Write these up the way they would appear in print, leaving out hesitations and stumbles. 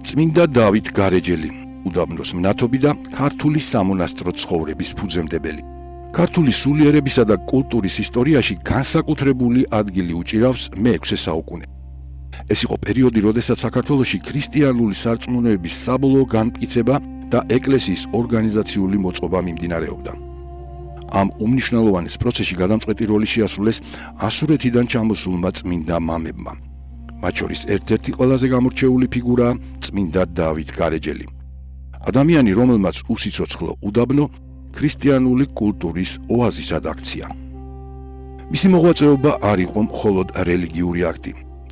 წმინდა დავით გარეჯელი, უდაბნოს მნათობი და ქართული სამონასტრო ცხოვრების ფუძემდებელი. ქართული სულიერებისა და კულტურის ისტორიაში განსაკუთრებული ადგილი უჭირავს მე-6 საუკუნე. ეს იყო პერიოდი, როდესაც საქართველოში ქრისტიანული სარწმუნოების საბოლოო განმტკიცება და ეკლესიის ორგანიზაციული მოწყობა მიმდინარეობდა. ამ უმნიშვნელოვანეს პროცესში გადამწყვეტი როლი შეასრულეს ასურეთიდან ჩამოსულმა წმინდა მამებმა. მათ შორის ერთ-ერთი ყველაზე გამორჩეული ფიგურაა წმინდა დავით გარეჯელი. ადამიანი, რომელმაც უსიცოცხლო უდაბნო ქრისტიანული კულტურის ოაზისად აქცია. მისი მოღვაწეობა არ იყო მხოლოდ რელიგიური აქტი.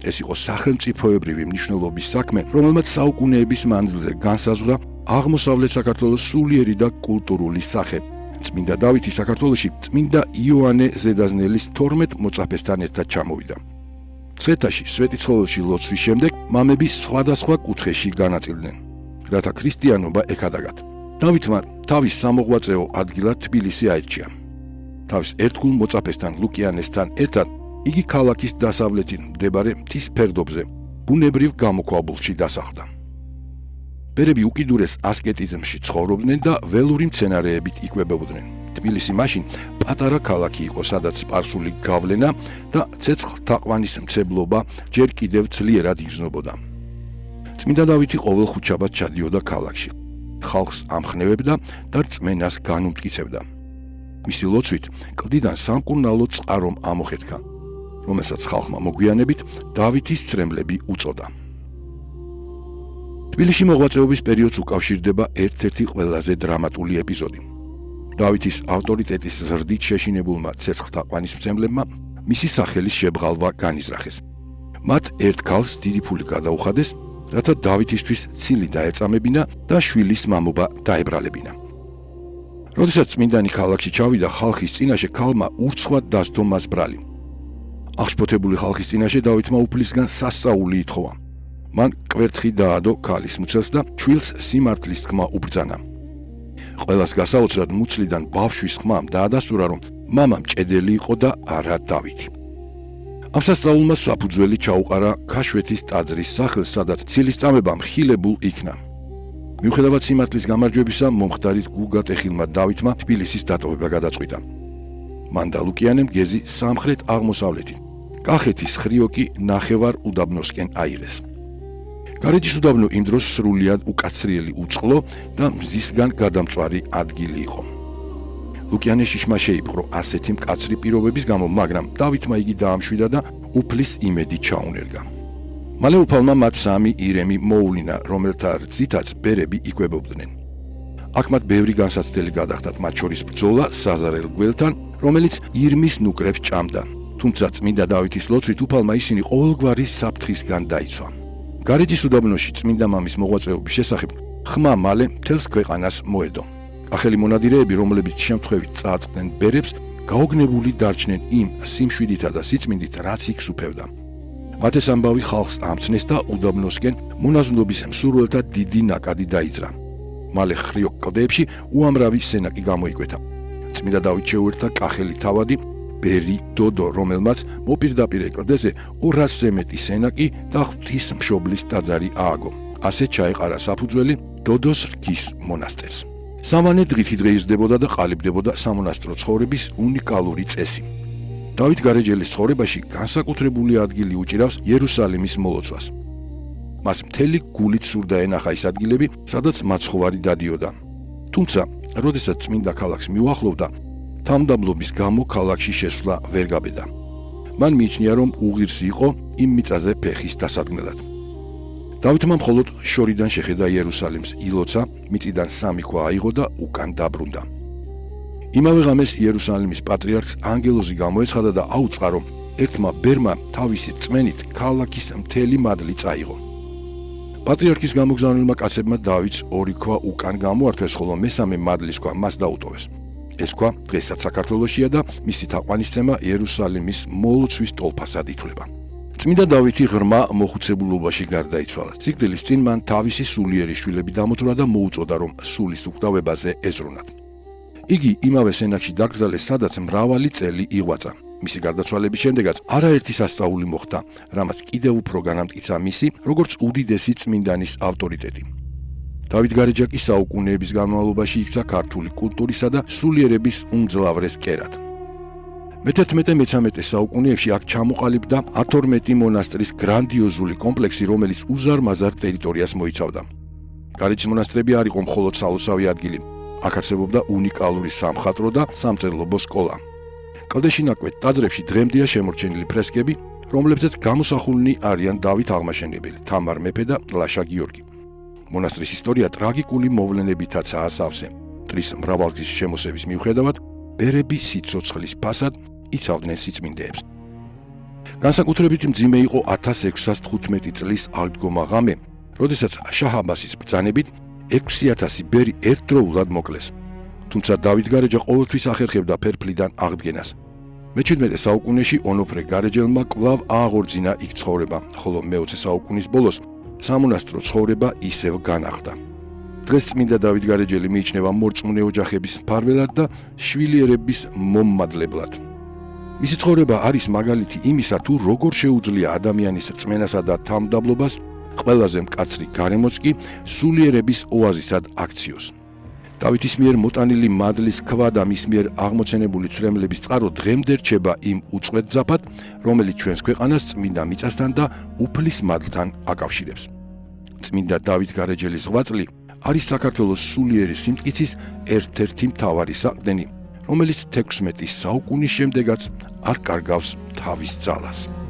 ეს იყო სახელმწიფოებრივი მნიშვნელობის საქმე, რომელმაც საუკუნეების მანძილზე განსაზღვრა აღმოსავლეთ საქართველოს სულიერი და კულტურული სახე. წმინდა დავითი საქართველოში წმინდა იოანე ზედაზნელის 12 მოწაფესთან ერთად ჩამოვიდა. წეთაში სვეტიცხოველში ლოცვის შემდეგ მამები სხვადასხვა კუთხეში განაწილდნენ, რათა ქრისტიანობა ეკადაგათ. დავითმა თავის სამოღვაწეო ადგილად თბილისი აირჩია. თავის ერთგულ მოწაფესთან ლუკიანესთან ერთად იგი ქალაქის დასავლეთით მდებარე მთის ფერდობზე ბუნებრივ გამოქვაბულში დასახლდა. ბერები უკიდურეს ასკეტიზმში ცხოვრობდნენ და ველური მცენარეებით იკვებებოდნენ. თბილისი მაშინ პატარა ქალაქი იყო, სადაც სპარსული გავლენა და ცეცხლთაყვანის მცებლობა ჯერ კიდევ ძლიერად იგრძნობოდა. წმინდა დავითი ყოველ ხუთშაბათს ჩადიოდა ქალაქში. ხალხს ამხნევებდა და რწმენას განუმტკიცებდა. მისი ლოცვით კლდიდან სამკურნალო წყარომ ამოხეთქა, რომელსაც ხალხმა მოგვიანებით დავითის წრემლები უწოდა. თბილისში მოღვაწეობის პერიოდს უკავშირდება ერთ-ერთი ყველაზე დრამატული ეპიზოდი. დავითის ავტორიტეტის ზრდით შეშინებულმა ცეცხლთაყვანის მცემლებმა მისი სახელის შებრალვა განიზრახეს. მათ ერთ ქალს დიდი ფული გადაუხადეს, რათა დავითისთვის ცილი დაეწამებინა და შვილის მამობა დაებრალებინა. როდესაც წმინდანი ქალაქში ჩავიდა, ხალხის წინაშე ქალმა ურცხვად დასდო მას ბრალი. აღშფოთებული ხალხის წინაშე დავითმა უფლისგან სასწაული ითხოვა. მან კვერთხი დაადო ქალის მუცელს და შვილს სიმართლის თქმა უბრძანა. ყველას გასაოცრად მუცლიდან ბავშვის ხმამ დაადასტურა, რომ მამა მჭედელი იყო და არა დავითი. ამ სასწაულმა საფუძველი ჩაუყარა ქაშვეთის ტაძრის სახელს, სადაც ცილის წამება მხილებულ იქნა. მიუხედავად სიმართლის გამარჯვებისა, მომხდარით გულგატეხილმა დავითმა თბილისის დატოვება გადაწყვიტა. მან და ლუკიანემ გეზი სამხრეთ აღმოსავლეთით, კახეთის ხრიოკი ნახევარ უდაბნოსკენ აიღეს. გარეჯის უდაბნო იმ დროს სრულიად უკაცრიელი უწყლო და მზისგან გადამწვარი ადგილი იყო. ლუკიანეს შიშმა შეიპყრო ასეთი მკაცრი პირობების გამო, მაგრამ დავითმა იგი დაამშვიდა და უფლის იმედი ჩაუნერგა. მალე უფალმა მათ 3 ირემი მოუვლინა, რომელთა რძითაც ბერები იკვებებოდნენ. აქ მათ ბევრი განსაცდელი გადახდათ, მათ შორის ბრძოლა საზარელ გველთან, რომელიც ირმის ნუკრებს ჭამდა. თუმცა წმინდა დავითის ლოცვით უფალმა ისინი ყოველგვარი საფრთხისგან დაიცვა. გარეჯის უდაბნოში წმინდა მამის მოღვაწეობის შესახებ ხმა მალე მთელს ქვეყანას მოედო. ახალი მონადირეები, რომლებიც შემთხვევით წააწყდნენ ბერებს, გაოგნებული დარჩნენ იმ სიმშვიდითა და სიწმინდით, რაც იქ სუფევდა. მათ ეს ამბავი ხალხს ამცნეს და უდაბნოსკენ მონაზვნობის მსურველთა დიდი ნაკადი დაიძრა. მალე ხრიოკ კლდეებში უამრავი სენაკი გამოიკვეთა. წმინდა დავით შეუერთდა კახელი თავადი ბერი დოდო, რომელმაც მოპირდაპირე კლდეზე 200-ზე მეტი სენაკი და ღვთისმშობლის ტაძარი ააგო. ასე ჩაეყარა საფუძველი დოდოს რქის მონასტერს. სამვანე დღით იდღეიზდებოდა და ყალიბდებოდა სამონასტრო ცხოვრების უნიკალური წესი. დავით გარეჯელის ცხოვრებაში განსაკუთრებული ადგილი უჭირავს იერუსალიმის მოლოცვას. მას მთელი გულით სურდა ენახა ის ადგილები, სადაც მაცხოვარი დადიოდა. თუმცა, როდესაც წმინდა ქალაქს მიუახლოვდა, თავმდაბლობის გამო ქალაქში შესვლა ვერ გაბედა. მან მიიჩნია, რომ უღირსი იყო იმ მიწაზე ფეხის დასადგმელად. დავითმა მხოლოდ შორიდან შეხედა იერუსალიმს, ილოცა, მიწიდან 3 ქვა აიღო და უკან დაბრუნდა. იმავე ღამეს იერუსალიმის პატრიარქს ანგელოზი გამოეცხადა და აუწყა, რომ ერთმა ბერმა თავისი რწმენით ქალაქის მთელი მადლი წაიღო. პატრიარქის გამოგზავნილმა კაცებმა დავითს 2 ქვა უკან გამოართვეს, ხოლო მესამე მადლის ქვა მას დაუტოვეს. ეს ქვა დღესაც საქართველოშია და მისი თაყვანისცემა იერუსალიმის მოლოცვის ტოლფასად ითვლება. წმინდა დავითი ღრმა მოხუცებულობაში გარდაიცვალა. სიკვდილის წინ მან თავისი სულიერი შვილები დამოწურა და მოუწოდა, რომ სულის უკდავებაზე ეზრუნათ. იგი იმავე სენაკში დაკრძალეს, სადაც მრავალი წელი იღვაწა. მისი გარდაცვალების შემდეგაც არაერთი სასწაული მოხდა, რამაც კიდევ უფრო განამტკიცა მისი, როგორც უდიდესი წმინდანის ავტორიტეტი. დავით გარეჯაკის საუკუნეების განმავლობაში იქცა ქართული კულტურისა და სულიერების უმძლავრეს კერად. მე-11-13 საუკუნეებში აქ ჩამოყალიბდა 12 მონასტრის გრანდიოზული კომპლექსი, რომელიც უზარმაზარ ტერიტორიას მოიცავდა. გარეჯის მონასტრები არ იყო მხოლოდ სალოცავი ადგილი, აქ არსებობდა უნიკალური სამხატვრო და სამწერლობო სკოლა. კლდეში ნაკვეთ ტაძრებში დღემდეა შემორჩენილი ფრესკები, რომლებზეც გამოსახულნი არიან დავით აღმაშენებელი, თამარ მეფე და ლაშა გიორგი. მონასტრის ისტორია ტრაგიკული მოვლენებითაცაა სავსე. მტრის მრავალგზის შემოსევის მიუხედავად, ბერები სიცოცხლის ფასად იცავდნენ სიწმინდეებს. განსაკუთრებით მძიმე იყო 1615 წლის აღდგომა ღამე, როდესაც შაჰ აბასის ბრძანებით 6000 ბერი ერთდროულად მოკლეს. თუმცა დავით გარეჯა ყოველთვის ახერხებდა ფერფლიდან აღდგენას. მე-17 საუკუნეში ონოფრე გარეჯელმა კვლავ ააღორძინა იქ ცხოვრება, ხოლო მე-20 საუკუნის ბოლოს სამონასტრო ცხოვრება ისევ განახლდა. დღეს წმინდა დავით გარეჯელი მიიჩნევა მორწმუნე ოჯახების მფარველად და შვილიერების მომმადლებლად. მისი ცხოვრება არის მაგალითი იმისა, თუ როგორ შეუძლია ადამიანის რწმენასა და თამდაბლობას ყველაზე მკაცრი გარემოც კი სულიერების ოაზისად აქციოს. დავითის მიერ მოტანილი მადლის ქვა და მის მიერ აღმოცენებული ცრემლების წყარო დღემდე რჩება იმ უწყვეტ ძაფად, რომელიც ჩვენს ქვეყანას წმინდა მიწასთან და უფლის მადლთან აკავშირებს. წმინდა დავით გარეჯელის ღვაწლი არის საქართველოს სულიერი სიმტკიცის ერთ-ერთი მთავარი საყრდენი, რომელიც 16 საუკუნის შემდეგაც არ კარგავს თავის ძალას.